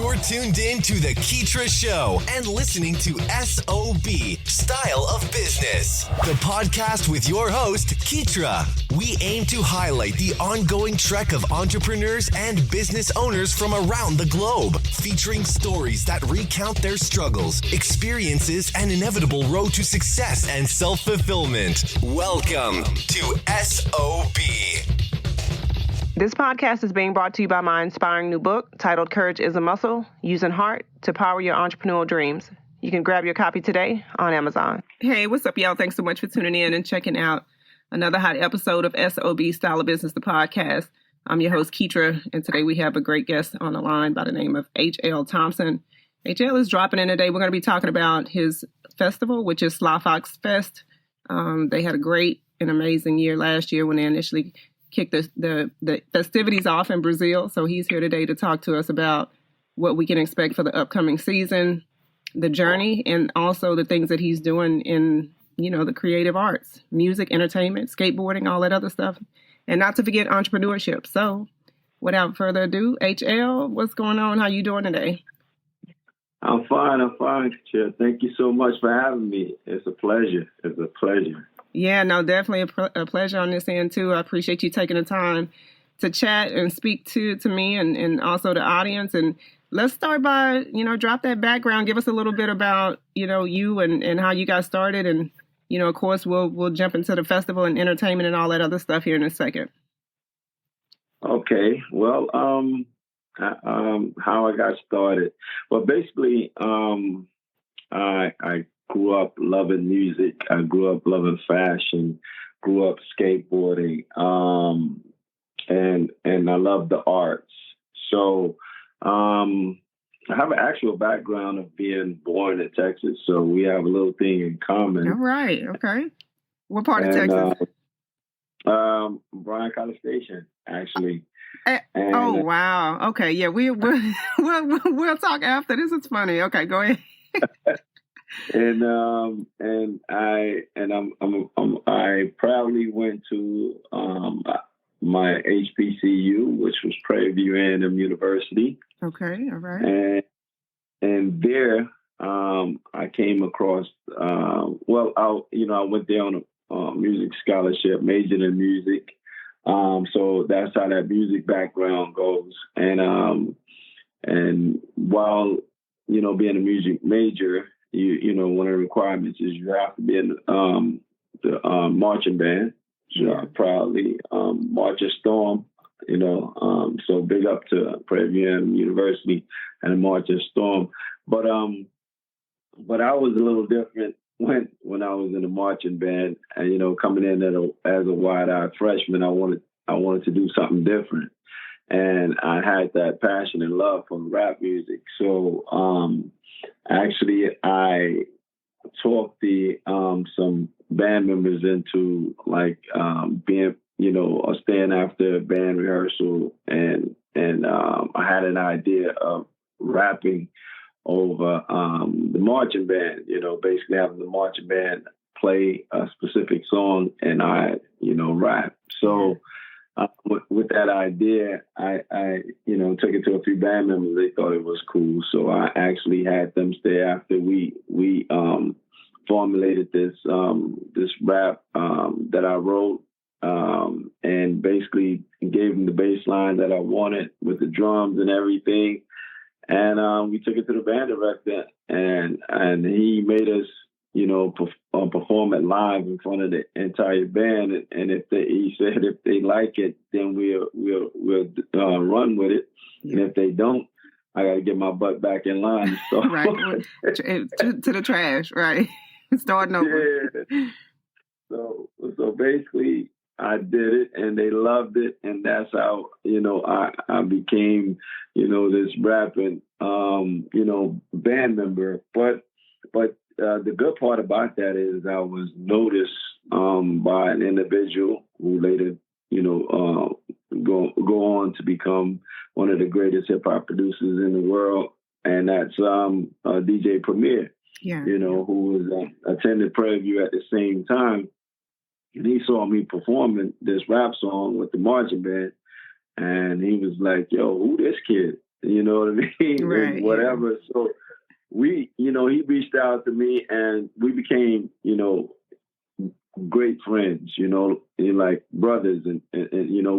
You're tuned in to The Keetra Show and listening to SOB, Style of Business, the podcast with your host, Keetra. We aim to highlight the ongoing trek of entrepreneurs and business owners from around the globe, featuring stories that recount their struggles, experiences, and inevitable road to success and self-fulfillment. Welcome to SOB. This podcast is being brought to you by my inspiring new book titled Courage is a Muscle, Using Heart to Power Your Entrepreneurial Dreams. You can grab your copy today on Amazon. Hey, what's up, y'all? Thanks so much for tuning in and checking out another hot episode of SOB Style of Business, the podcast. I'm your host, Keetra, and today we have a great guest on the line by the name of H.L. Thompson. H.L. is dropping in today. We're going to be talking about his festival, which is SlyFox Fest. They had a great and amazing year last year when they initially kicked the festivities off in Brazil. So he's here today to talk to us about what we can expect for the upcoming season, the journey, and also the things that he's doing in, the creative arts, music, entertainment, skateboarding, all that other stuff. And not to forget entrepreneurship. So without further ado, HL, what's going on? How you doing today? I'm fine. Chair. Thank you so much for having me. It's a pleasure. Yeah, no, definitely a pleasure on this end, too. I appreciate you taking the time to chat and speak to me and also the audience. And let's start by, drop that background. Give us a little bit about, you and how you got started. And, of course, we'll jump into the festival and entertainment and all that other stuff here in a second. Okay. Well, how I got started. Well, basically, I grew up loving music. I grew up loving fashion, grew up skateboarding, and I love the arts. So I have an actual background of being born in Texas, so we have a little thing in common. All right. Okay. What part of Texas? Bryan College Station, actually. Oh, wow. Okay. Yeah, we'll talk after. This is funny. Okay, go ahead. I proudly went to my HBCU, which was Prairie View A&M University. Okay, all right. And there I came across. I went there on a music scholarship, majored in music. So that's how that music background goes. And while being a music major, one of the requirements is you have to be in the marching band. So I proudly March Storm, so big up to Prairie View University and the March Storm. But I was a little different when I was in the marching band, and coming in as a wide-eyed freshman, I wanted to do something different. And I had that passion and love for rap music. So actually, I talked some band members into being, or staying after band rehearsal, and I had an idea of rapping over the marching band. Basically having the marching band play a specific song and I, rap. So. With that idea, I took it to a few band members. They thought it was cool, so I actually had them stay after we formulated this rap that I wrote, and basically gave them the bass line that I wanted with the drums and everything. And we took it to the band director, and he made us perform it live in front of the entire band, and he said if they like it, then we'll run with it, and if they don't, I got to get my butt back in line. So right to the trash, right? Starting over. Yeah. So basically, I did it, and they loved it, and that's how I became this rapping band member, but. The good part about that is I was noticed by an individual who later, go on to become one of the greatest hip hop producers in the world, and that's DJ Premier. Yeah. Who was attended Prairie View at the same time, and he saw me performing this rap song with the marching band, and he was like, "Yo, who this kid?" you know what I mean? Right, And whatever. Yeah. So we, he reached out to me and we became, great friends, like brothers. And,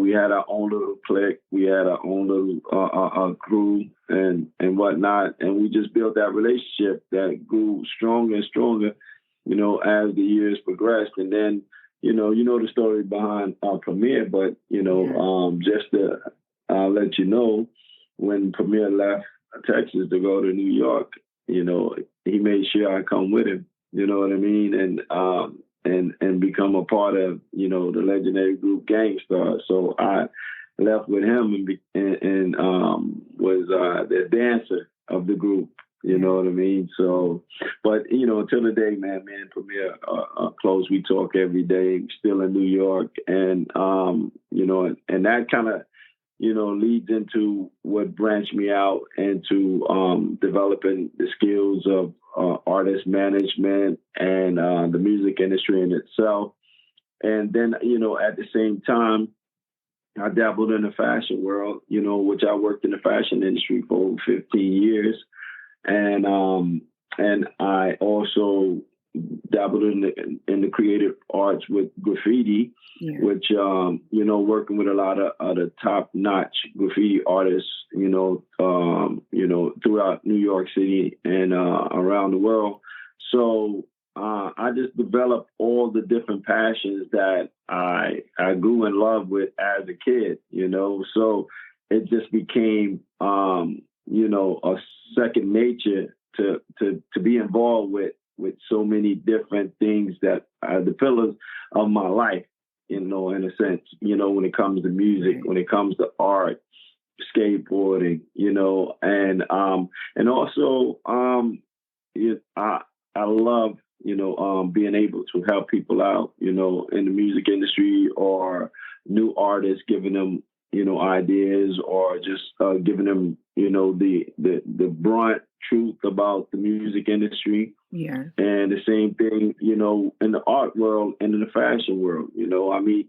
we had our own little clique. We had our own little crew and whatnot. And we just built that relationship that grew stronger and stronger, as the years progressed. And then, the story behind Premier, but, just to let you know, when Premier left Texas to go to New York, he made sure I come with him, you know what I mean? And become a part of, the legendary group Gang Starr. So I left with him and was the dancer of the group. You know what I mean? So, but, until the day, man, me and Premier are close. We talk every day, still in New York. And, and that kind of, leads into what branched me out into developing the skills of artist management and the music industry in itself. And then, at the same time, I dabbled in the fashion world, which I worked in the fashion industry for over 15 years. And I also dabbled in the creative arts with graffiti, which, working with a lot of the top-notch graffiti artists, throughout New York City and around the world. So I just developed all the different passions that I grew in love with as a kid, So it just became, a second nature to be involved with so many different things that are the pillars of my life, in a sense, when it comes to music, when it comes to art, skateboarding, and also, I love, being able to help people out, in the music industry or new artists, giving them, ideas or just giving them, the brunt truth about the music industry. Yeah. And the same thing, in the art world and in the fashion world, I meet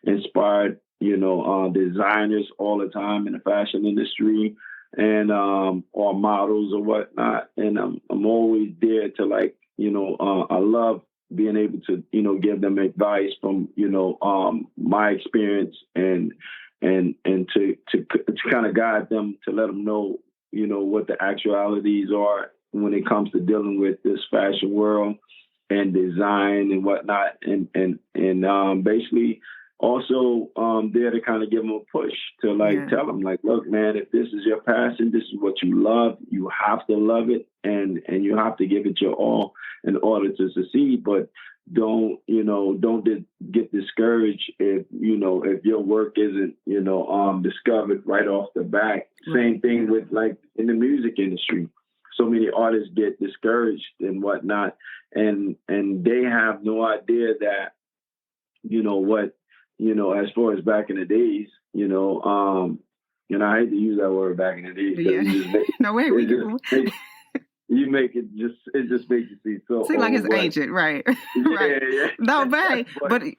inspired, designers all the time in the fashion industry and or models or whatnot. And I'm always there to I love being able to, give them advice from, my experience and to kind of guide them to let them know, what the actualities are when it comes to dealing with this fashion world and design and whatnot. And basically also there to kind of give them a push to tell them look, man, if this is your passion, this is what you love, you have to love it and you have to give it your all in order to succeed. But don't get discouraged if your work isn't, discovered right off the bat. Same thing with in the music industry. So many artists get discouraged and whatnot, and they have no idea that, as far as back in the days, I hate to use that word back in the days. Yeah. No way. You make it just makes you see like it's ancient, right? Right. Yeah. No, but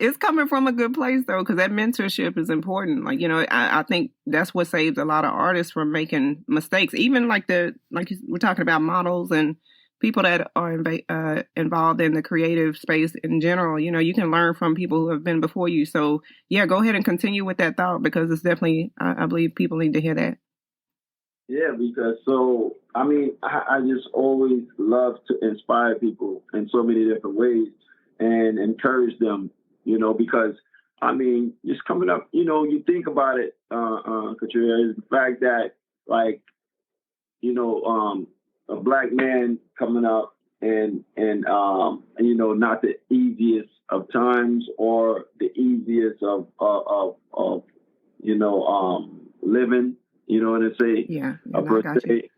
it's coming from a good place though, because that mentorship is important. I think that's what saves a lot of artists from making mistakes. Even we're talking about models and people that are involved in the creative space in general. You can learn from people who have been before you. So yeah, go ahead and continue with that thought because it's definitely I believe people need to hear that. Yeah, because I just always love to inspire people in so many different ways and encourage them, because, just coming up, you think about it, Katrina, is the fact that, a black man coming up and not the easiest of times or the easiest of living. You know what I say? Yeah, per se.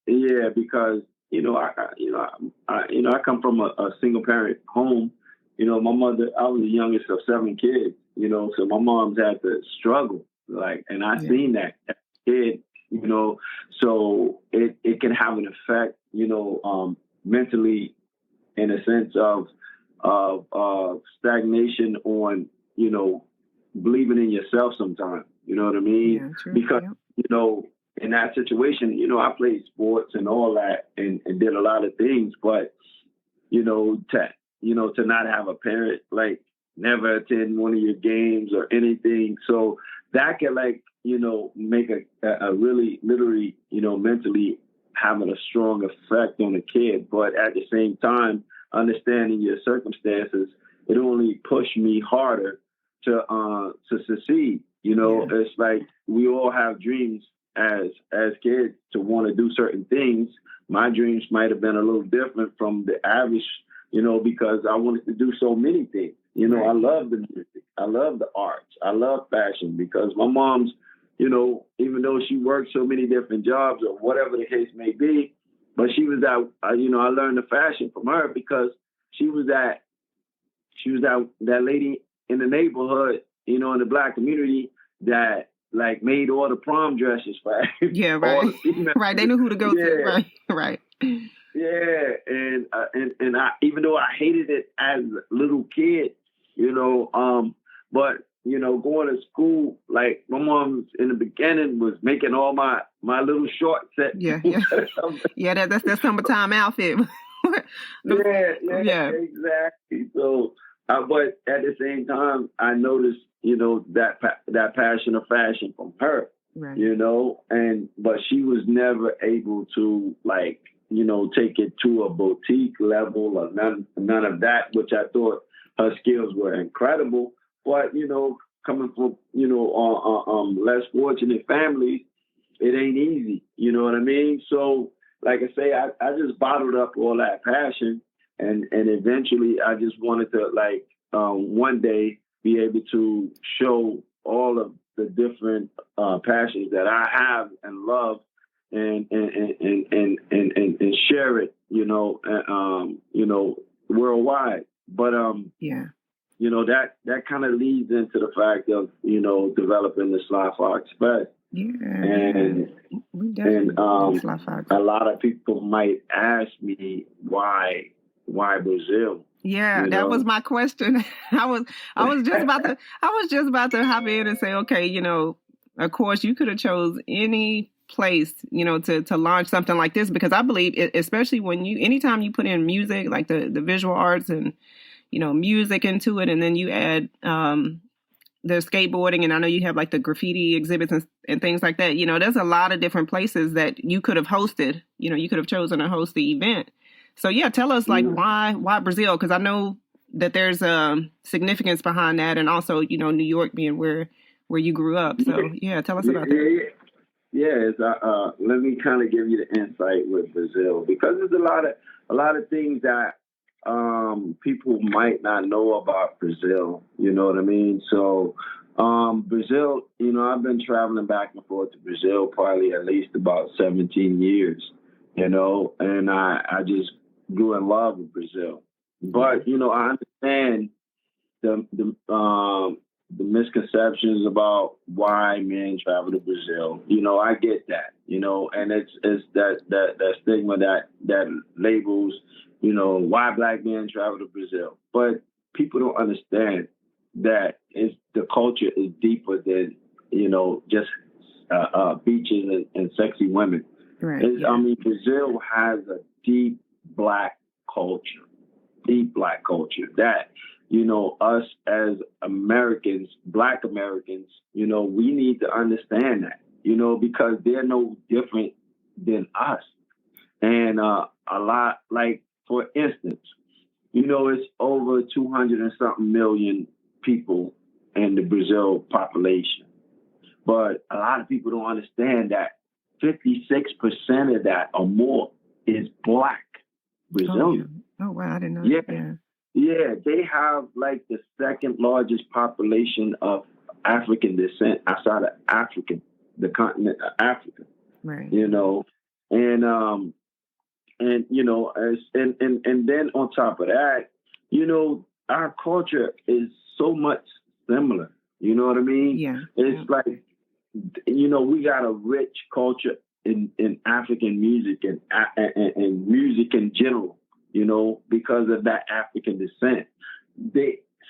Yeah, because I come from a single parent home. My mother, I was the youngest of 7 kids. So my mom's had to struggle, and I seen that as a kid. So it can have an effect, mentally, in a sense of stagnation on, believing in yourself sometimes. You know what I mean? Yeah, true. Because, in that situation, you know, I played sports and all that and did a lot of things, but, you know, to not have a parent, like, never attend one of your games or anything. So that can, like, you know, make a really literally, you know, mentally having a strong effect on a kid. But at the same time, understanding your circumstances, it only pushed me harder to succeed. You know, It's like we all have dreams as kids to want to do certain things. My dreams might have been a little different from the average, you know, because I wanted to do so many things. You know, I love the music. I love the arts. I love fashion because my mom's, you know, even though she worked so many different jobs or whatever the case may be, but she was that, you know, I learned the fashion from her because she was that lady in the neighborhood, you know, in the Black community that, like, made all the prom dresses for yeah, right, all the females. Right. They knew who to go to, right. Yeah, and I, even though I hated it as a little kid, you know, but, you know, going to school, like, my mom in the beginning was making all my little short sets. Yeah, that's summertime outfit. yeah, exactly. So, but at the same time, I noticed, you know, that passion of fashion from her, right. You know, but she was never able to, like, you know, take it to a boutique level or none of that, which I thought her skills were incredible. But, you know, coming from, you know, less fortunate families, it ain't easy. You know what I mean? So, like I say, I just bottled up all that passion, and eventually I just wanted to, like, one day be able to show all of the different passions that I have and love, and share it, you know, worldwide. But you know, that kind of leads into the fact of, you know, developing the SlyFox Fest. And a lot of people might ask me why Brazil. Yeah, that was my question. I was just about to hop in and say, okay, you know, of course you could have chose any place, you know, to launch something like this, because I believe especially when anytime you put in music, like the visual arts and, you know, music into it, and then you add the skateboarding, and I know you have like the graffiti exhibits and things like that. You know, there's a lot of different places that you could have hosted. You know, you could have chosen to host the event. So yeah, tell us, like, why Brazil? Because I know that there's significance behind that, and also, you know, New York being where you grew up. So yeah, tell us about that. Yeah, let me kind of give you the insight with Brazil, because there's a lot of things that people might not know about Brazil. You know what I mean? So Brazil, you know, I've been traveling back and forth to Brazil probably at least about 17 years. You know, and I just grew in love with Brazil. But, you know, I understand the misconceptions about why men travel to Brazil. You know, I get that, you know, and it's that stigma that labels, you know, why black men travel to Brazil. But people don't understand that the culture is deeper than, you know, just beaches and sexy women. Right. I mean, Brazil has a deep black culture that, you know, us as Americans, black Americans, you know, we need to understand that, you know, because they're no different than us. And a lot, like, for instance, you know, it's over 200 and something million people in the Brazil population. But a lot of people don't understand that 56% of that or more is black Brazilian. Oh wow, I didn't know that. Yeah, they have like the second largest population of African descent outside of Africa, the continent of Africa. Right. You know, and you know, and then on top of that, you know, our culture is so much similar. You know what I mean? Yeah. It's like, you know, we got a rich culture in African music and music in general, you know, because of that African descent.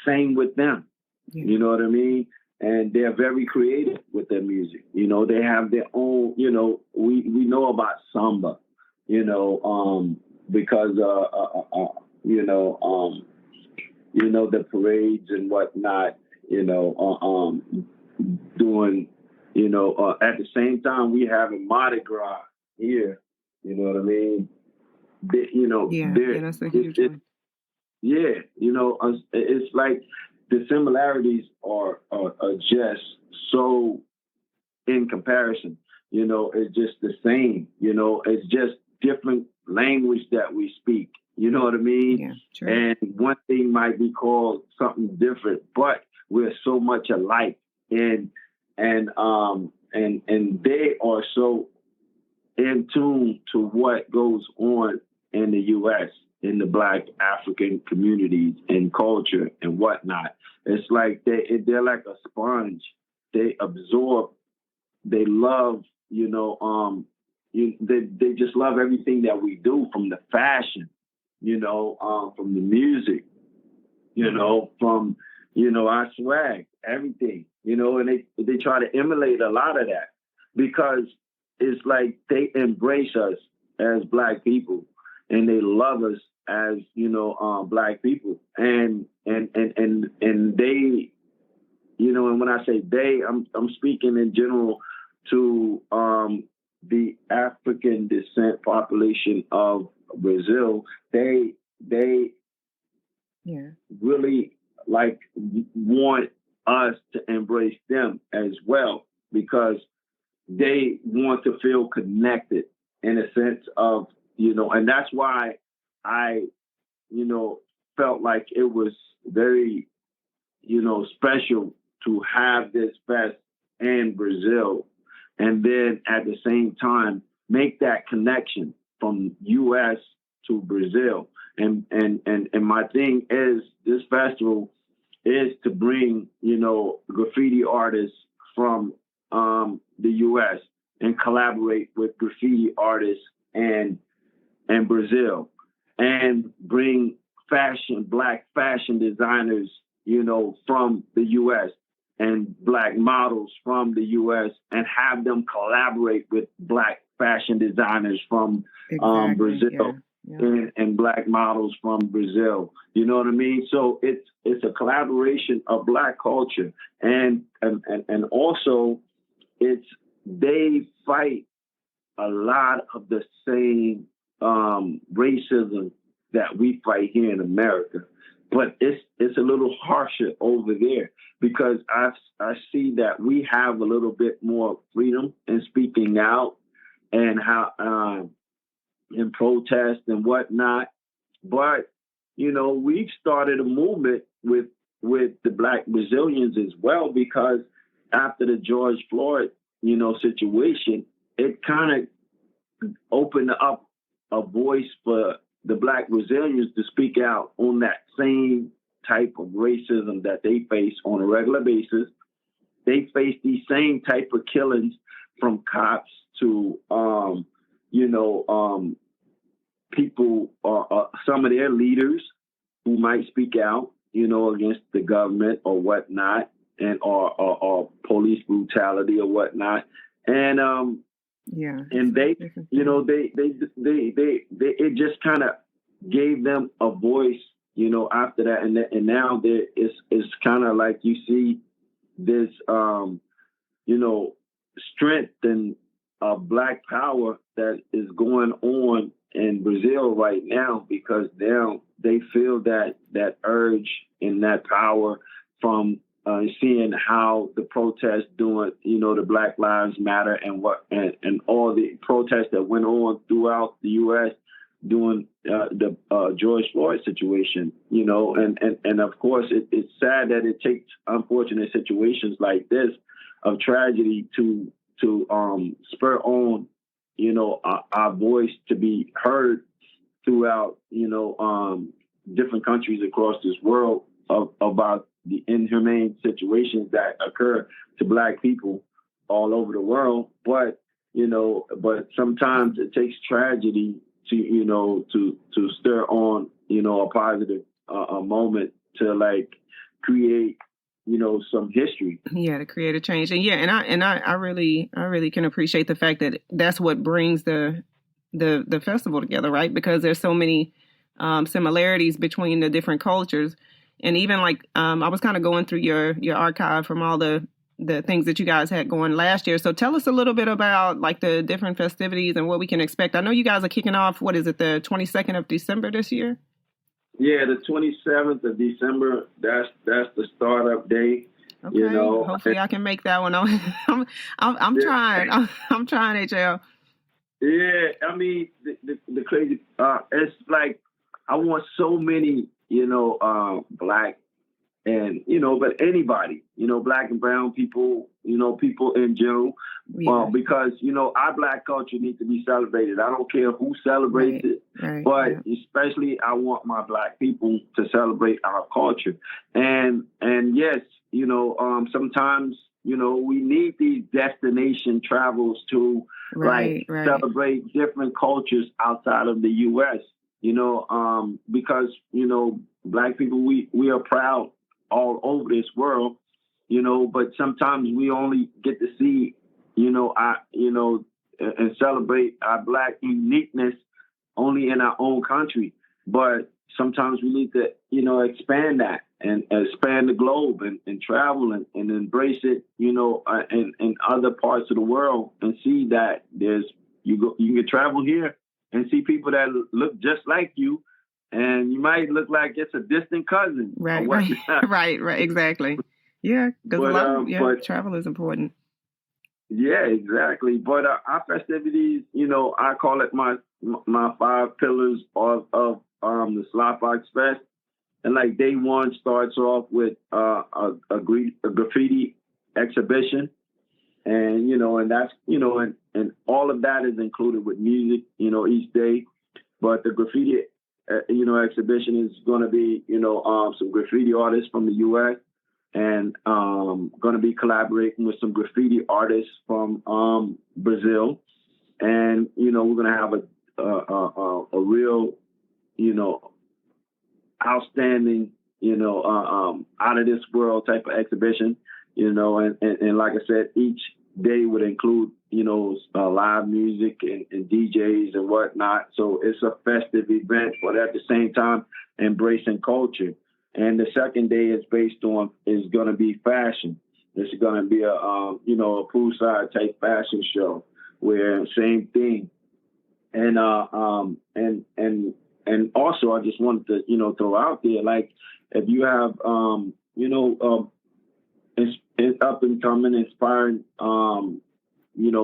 Same with them. Yeah. You know what I mean? and they're very creative with their music. You know, they have their own, you know, we know about samba, you know, because, the parades and whatnot, doing, at the same time we have a Mardi Gras here, you know what I mean? That's a huge one. Yeah, it's like the similarities are just so in comparison. It's just the same. It's just different language that we speak. You know what I mean? Yeah, true. And one thing might be called something different, but we're so much alike. And they are so in tune to what goes on in the U.S., in the Black African communities and culture and whatnot. It's like they're like a sponge. They absorb. They love. They just love everything that we do, from the fashion, from the music, from our swag, everything, and they try to emulate a lot of that, because it's like they embrace us as Black people, and they love us as Black people, and they, and when I say they, I'm speaking in general to the African descent population of Brazil. They really want us to embrace them as well, because they want to feel connected in a sense of, and that's why I, felt like it was very, special to have this fest in Brazil, and then at the same time make that connection from U.S. to Brazil. And my thing is, this festival is to bring, graffiti artists from the U.S. and collaborate with graffiti artists and Brazil, and bring Black fashion designers, from the U.S. and Black models from the U.S. and have them collaborate with Black fashion designers from Brazil. Yeah. And Black models from Brazil. You know what I mean? So it's a collaboration of Black culture, and also they fight a lot of the same racism that we fight here in America, but it's a little harsher over there, because I see that we have a little bit more freedom in speaking out and how in protest and whatnot. But we've started a movement with the Black Brazilians as well, because after the George Floyd situation, it kind of opened up a voice for the Black Brazilians to speak out on that same type of racism that they face on a regular basis. They face these same type of killings, from cops to people, some of their leaders who might speak out, against the government or whatnot, and or police brutality or whatnot, and they, they it just kind of gave them a voice, after that, and now it's kind of like you see this, strength and Black power that is going on in Brazil right now, because now they feel that urge and that power from seeing how the protests doing, the Black Lives Matter and all the protests that went on throughout the U.S. during the George Floyd situation, and of course it's sad that it takes unfortunate situations like this of tragedy to spur on, our voice to be heard throughout, different countries across this world about the inhumane situations that occur to Black people all over the world. But sometimes it takes tragedy to stir on, a positive moment to create, some history. Yeah, to create a change. And I really can appreciate the fact that that's what brings the festival together, right? Because there's so many similarities between the different cultures. And even like I was kind of going through your archive from all the things that you guys had going last year. So tell us a little bit about like the different festivities and what we can expect. I know you guys are kicking off, what is it, the 22nd of December this year? Yeah, the 27th of December, that's the startup day. Okay. Hopefully I can make that one. I'm trying. I'm trying, HL. Yeah, I mean the crazy. It's like I want so many, black and but anybody, black and brown people, people in general, because our black culture needs to be celebrated. I don't care who celebrates it, but especially I want my black people to celebrate our culture. And yes, sometimes we need these destination travels to celebrate different cultures outside of the U.S. Because black people we are proud all over this world, but sometimes we only get to see, and celebrate our black uniqueness only in our own country. But sometimes we need to, expand that and expand the globe and travel and embrace it, in other parts of the world and see that you can travel here and see people that look just like you. And you might look like it's a distant cousin. Right, exactly. Yeah, because travel is important. Yeah, exactly. But our festivities, I call it my 5 pillars of the SlyFox Fest. And like day one starts off with a graffiti exhibition, and and that's and all of that is included with music, each day. But the graffiti exhibition is going to be, some graffiti artists from the U.S. and going to be collaborating with some graffiti artists from Brazil. And, we're going to have a real, outstanding, out of this world type of exhibition, and like I said, each day would include, live music and DJs and whatnot. So it's a festive event, but at the same time, embracing culture. And the second day is going to be fashion. This is going to be a poolside type fashion show where same thing. And also I just wanted to, throw out there, like if you have, it's up and coming, inspiring,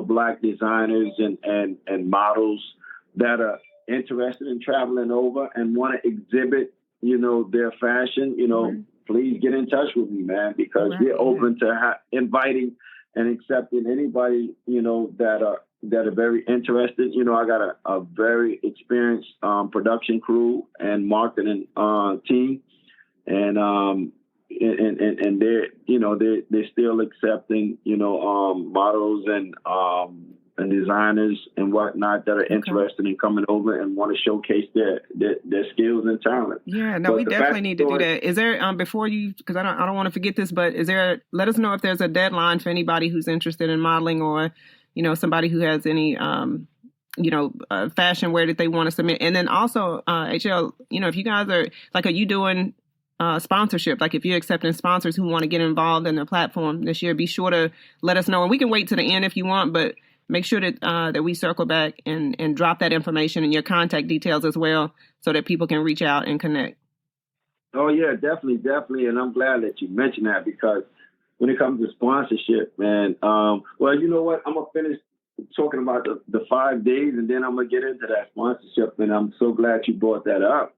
black designers and models that are interested in traveling over and want to exhibit, their fashion, please get in touch with me, man, because we're open to inviting and accepting anybody, that are very interested. I got a very experienced production crew and marketing team, and they're still accepting, models and designers and whatnot that are interested in coming over and want to showcase their skills and talent. Yeah, no, we definitely need to do that. Is there before you, because I don't want to forget this, but let us know if there's a deadline for anybody who's interested in modeling or somebody who has any fashion wear that they want to submit. And then also HL, if you guys are you doing sponsorship, like if you're accepting sponsors who want to get involved in the platform this year, be sure to let us know, and we can wait to the end if you want, but make sure that we circle back and drop that information and your contact details as well so that people can reach out and connect. Oh yeah, definitely. And I'm glad that you mentioned that, because when it comes to sponsorship, man, well, you know what? I'm going to finish talking about the 5 days and then I'm going to get into that sponsorship. And I'm so glad you brought that up.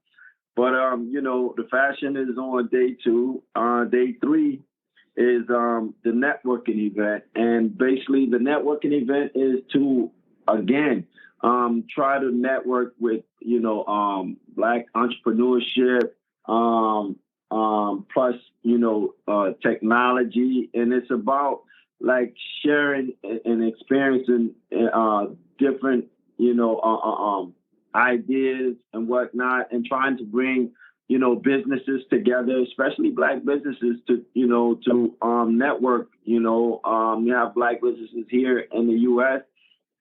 But, the fashion is on day 2. Day 3 is the networking event. And basically the networking event is to, again, try to network with, Black entrepreneurship, plus, technology. And it's about like sharing and experiencing different, ideas and whatnot, and trying to bring businesses together, especially Black businesses to network. You have Black businesses here in the U.S.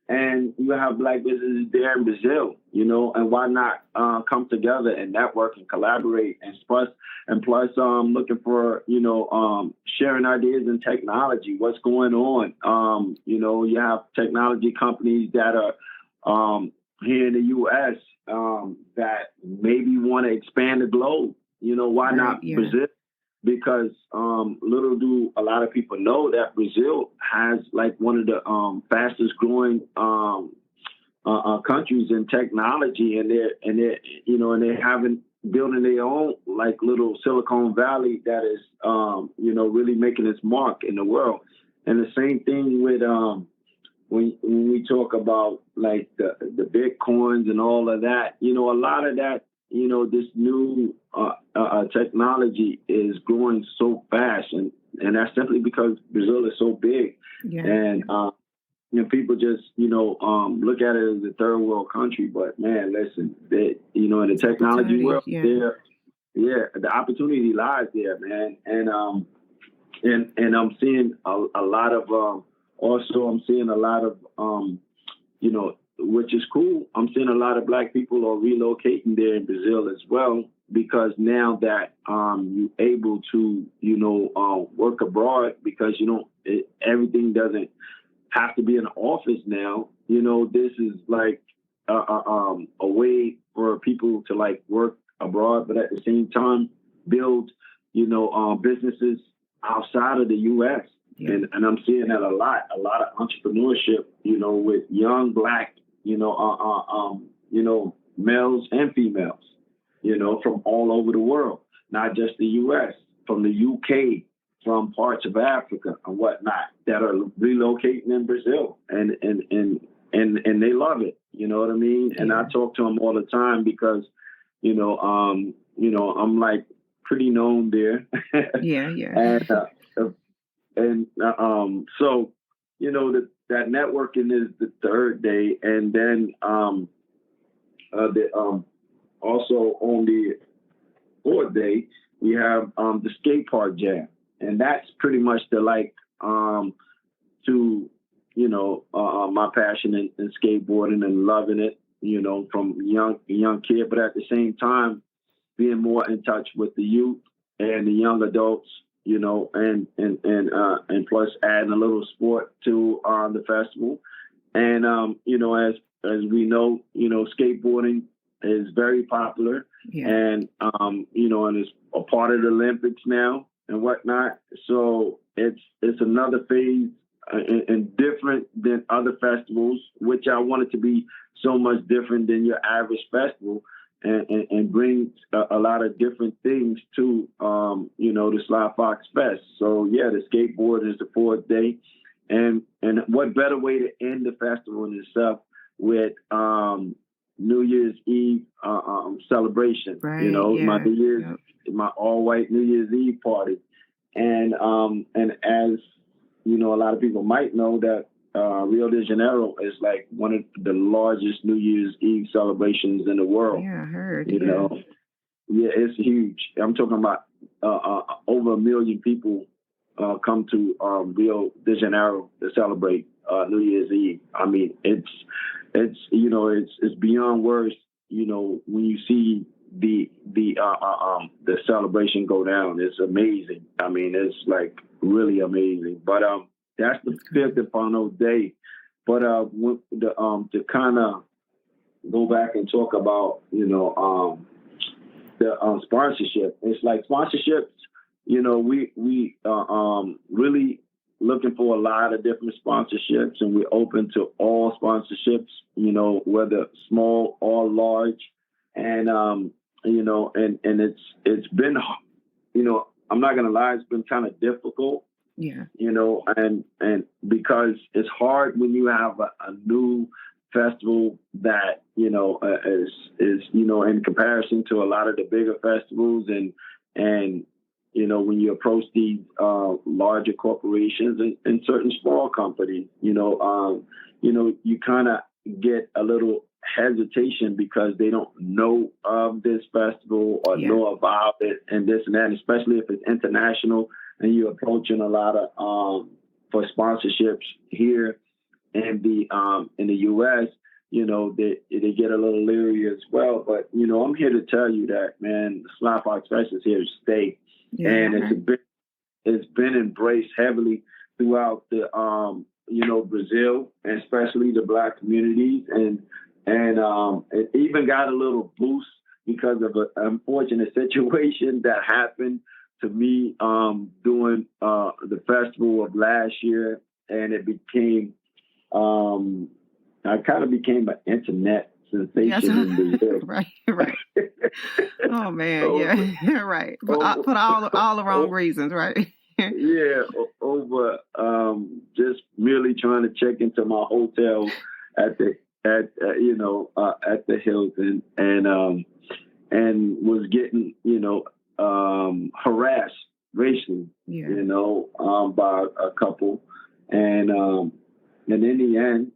and you have Black businesses there in Brazil, and why not come together and network and collaborate and plus looking for, sharing ideas and technology, what's going on. You have technology companies that are here in the U.S. That maybe want to expand the globe. Why not Brazil? Because little do a lot of people know that Brazil has like one of the fastest growing countries in technology, and they're having building their own like little Silicon Valley that is really making its mark in the world. And the same thing with when we talk about like the Bitcoins and all of that, a lot of that, this new technology is growing so fast, and that's simply because Brazil is so big, and people just look at it as a third world country. But man, listen, in the technology world, the opportunity lies there, man, and I'm seeing a lot of also I'm seeing a lot of which is cool. I'm seeing a lot of Black people are relocating there in Brazil as well, because now that you're able to, work abroad, because, everything doesn't have to be in an office now. This is like a way for people to like work abroad, but at the same time build, businesses outside of the U.S. Yeah. And I'm seeing that a lot of entrepreneurship, with young Black, males and females, from all over the world, not just the U.S., from the U.K., from parts of Africa and whatnot, that are relocating in Brazil, and they love it. You know what I mean? Yeah. And I talk to them all the time because, I'm like pretty known there. Yeah. So, that networking is the third day, and then also on the fourth day we have the skate park jam, and that's pretty much the my passion in skateboarding and loving it, from young kid, but at the same time being more in touch with the youth and the young adults. And plus adding a little sport to the festival. And, as we know, skateboarding is very popular, and, and it's a part of the Olympics now and whatnot. So it's another phase and different than other festivals, which I want it to be so much different than your average festival. And bring a lot of different things to, the SlyFox Fest. So, the skateboard is the fourth day. And what better way to end the festival in itself with New Year's Eve celebration, right, my all-white New Year's Eve party. And as, a lot of people might know that Rio de Janeiro is like one of the largest New Year's Eve celebrations in the world. Yeah, I heard. It's huge. I'm talking about over 1 million people come to Rio de Janeiro to celebrate New Year's Eve. I mean, it's beyond words. When you see the celebration go down, it's amazing. I mean, it's like really amazing. But that's the fifth and final day. But to kind of go back and talk about, the sponsorship. It's like sponsorships, we really looking for a lot of different sponsorships, and we're open to all sponsorships, whether small or large. And, and it's been, I'm not going to lie, it's been kind of difficult. Yeah. And because it's hard when you have a new festival that, is in comparison to a lot of the bigger festivals, and when you approach these larger corporations and certain small companies, you kind of get a little hesitation because they don't know of this festival or know about it and this and that, especially if it's international and you're approaching a lot of for sponsorships here in the U.S. You know, they get a little leery as well. But you know, I'm here to tell you that, man, the SlyFox Fest is here to stay, and it's been embraced heavily throughout the Brazil, and especially the Black communities, and it even got a little boost because of an unfortunate situation that happened to me during the festival of last year, and it became I kind of became an internet sensation in Brazil. right. Oh man, right. For all the wrong reasons, right? Over just merely trying to check into my hotel at the Hilton, and was getting harassed racially, by a couple, and in the end,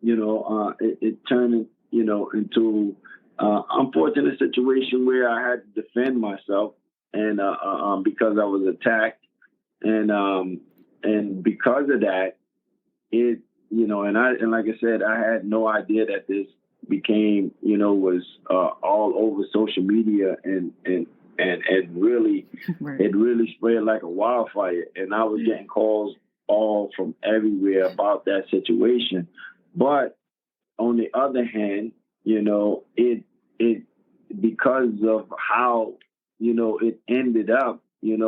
it turned into unfortunate situation where I had to defend myself, and because I was attacked. And because of that, it, and like I said, I had no idea that this became, was all over social media and really, it really spread like a wildfire. And I was getting calls all from everywhere about that situation. But on the other hand, it because of how, it ended up, in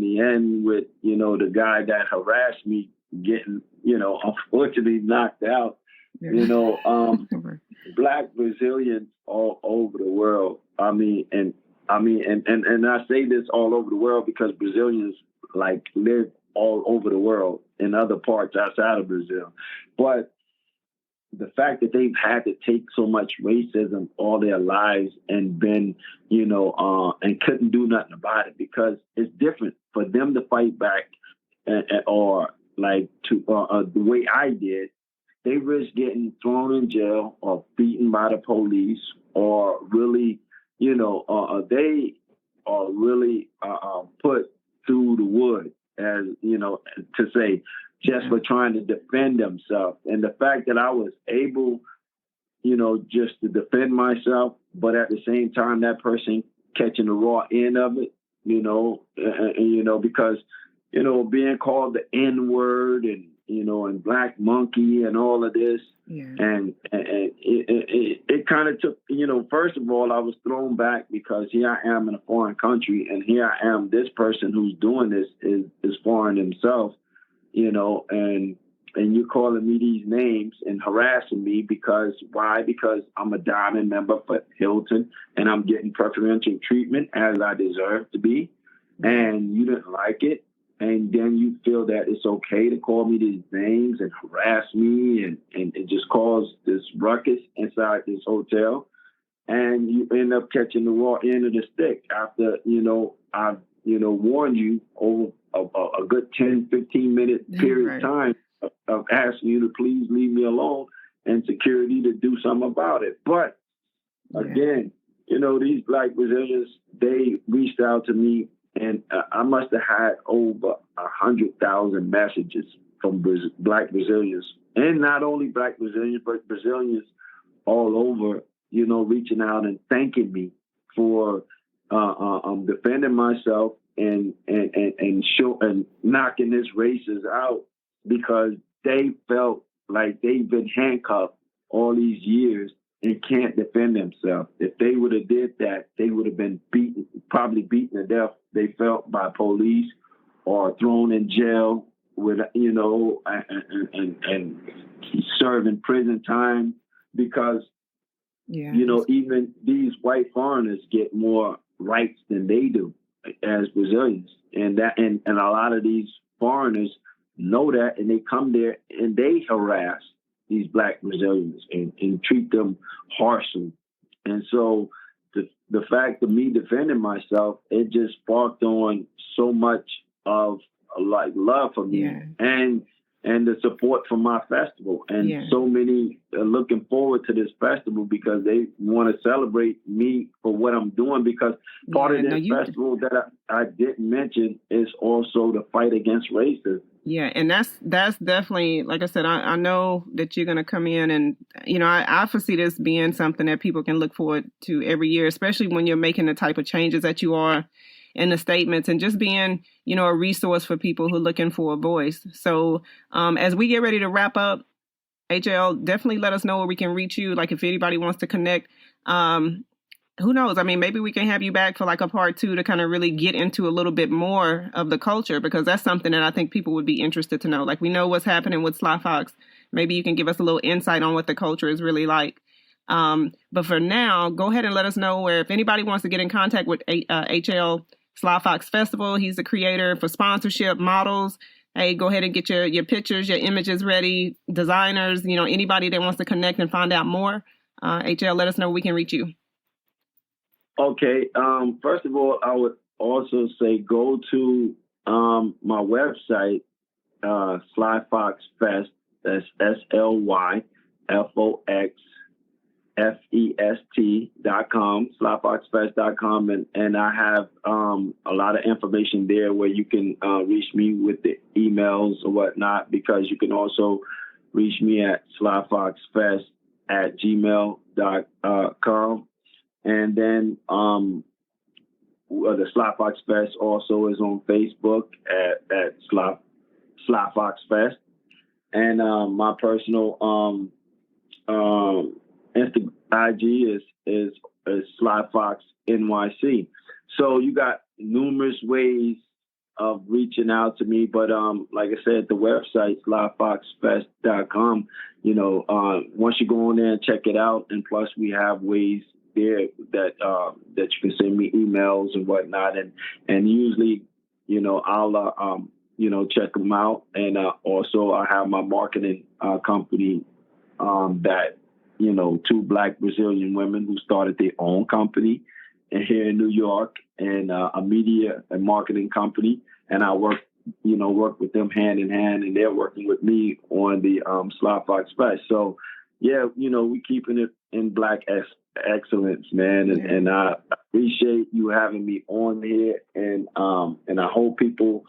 the end with, the guy that harassed me getting, unfortunately knocked out, Black Brazilians all over the world. And I say this all over the world because Brazilians live all over the world in other parts outside of Brazil. But the fact that they've had to take so much racism all their lives and been, and couldn't do nothing about it, because it's different for them to fight back or the way I did. They risk getting thrown in jail or beaten by the police, or really, they are really put through the wood, as to say, just for trying to defend themselves. And the fact that I was able, just to defend myself, but at the same time, that person catching the raw end of it, because, being called the N-word and black monkey and all of this. And it kind of took, first of all, I was thrown back because here I am in a foreign country, and here I am, this person who's doing this is foreign himself. And you're calling me these names and harassing me because why? Because I'm a diamond member for Hilton and I'm getting preferential treatment as I deserve to be. And you didn't like it. And then you feel that it's okay to call me these names and harass me and it just cause this ruckus inside this hotel. And you end up catching the raw end of the stick after, I've, warned you over a good 10, 15 minute period of time of asking you to please leave me alone and security to do something about it. But again, these Black Brazilians, they reached out to me, and I must have had over 100,000 messages from Black Brazilians, and not only Black Brazilians, but Brazilians all over, reaching out and thanking me for defending myself and knocking this racist out, because they felt like they've been handcuffed all these years and can't defend themselves. If they would have did that, they would have been probably beaten to death, they felt, by police, or thrown in jail with, and serving prison time, because, even these white foreigners get more rights than they do as Brazilians. And a lot of these foreigners know that, and they come there and they harass these Black Brazilians and treat them harshly. And so the fact of me defending myself, it just sparked on so much of love for me. And and the support from my festival. And so many are looking forward to this festival because they want to celebrate me for what I'm doing, because part of this festival that I didn't mention is also the fight against racism. Yeah, and that's definitely, like I said, I know that you're going to come in and, I foresee this being something that people can look forward to every year, especially when you're making the type of changes that you are in the statements, and just being, a resource for people who are looking for a voice. So as we get ready to wrap up, HL, definitely let us know where we can reach you. Like if anybody wants to connect, who knows? I mean, maybe we can have you back for like a part 2 to kind of really get into a little bit more of the culture, because that's something that I think people would be interested to know. Like we know what's happening with SlyFox. Maybe you can give us a little insight on what the culture is really like. But for now, go ahead and let us know where, if anybody wants to get in contact with HL SlyFox Festival, he's the creator for sponsorship, models. Hey, go ahead and get your pictures, your images ready, designers, anybody that wants to connect and find out more. HL, let us know where we can reach you. Okay. First of all, I would also say go to my website, SlyFox Fest. That's SlyFoxFest.com, SlyFoxFest.com, and I have a lot of information there where you can reach me with the emails or whatnot, because you can also reach me at SlyFoxFest@gmail.com. And then the SlyFox Fest also is on Facebook at SlyFox Fest. And my personal IG is SlyFox NYC. So you got numerous ways of reaching out to me, but like I said, the website SlyFoxFest.com. Once you go on there and check it out, and plus we have ways there that you can send me emails and whatnot, and usually I'll check them out, and also I have my marketing company that 2 Black Brazilian women who started their own company here in New York, and a media and marketing company, and I work with them hand in hand, and they're working with me on the SlyFox Fest. So yeah, we keeping it in Black excellence, man, and I appreciate you having me on here, and I hope people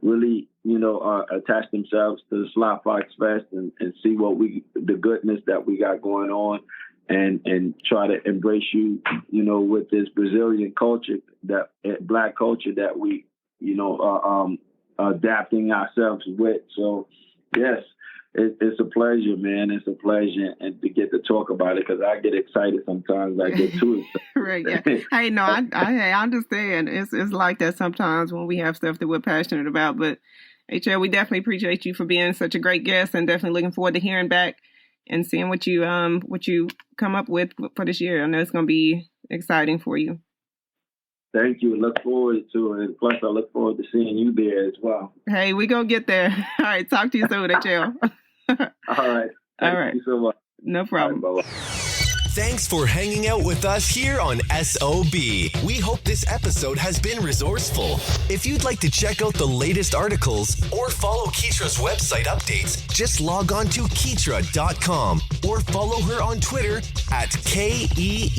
really attach themselves to the SlyFox Fest and see the goodness that we got going on, and try to embrace you with this Brazilian culture, that Black culture that we are adapting ourselves with. So yes, it's a pleasure, man. It's a pleasure, and to get to talk about it, because I get excited sometimes. I get too excited. Right, yeah. Hey, no, I understand. It's like that sometimes when we have stuff that we're passionate about. But HL, we definitely appreciate you for being such a great guest, and definitely looking forward to hearing back and seeing what you come up with for this year. I know it's going to be exciting for you. Thank you. Look forward to it. And plus, I look forward to seeing you there as well. Hey, we're going to get there. All right. Talk to you soon, HL. All right. Thank you so much. No problem. All right, bye-bye. Thanks for hanging out with us here on SOB. We hope this episode has been resourceful. If you'd like to check out the latest articles or follow Keetra's website updates, just log on to Keetra.com or follow her on Twitter at KEETRIA.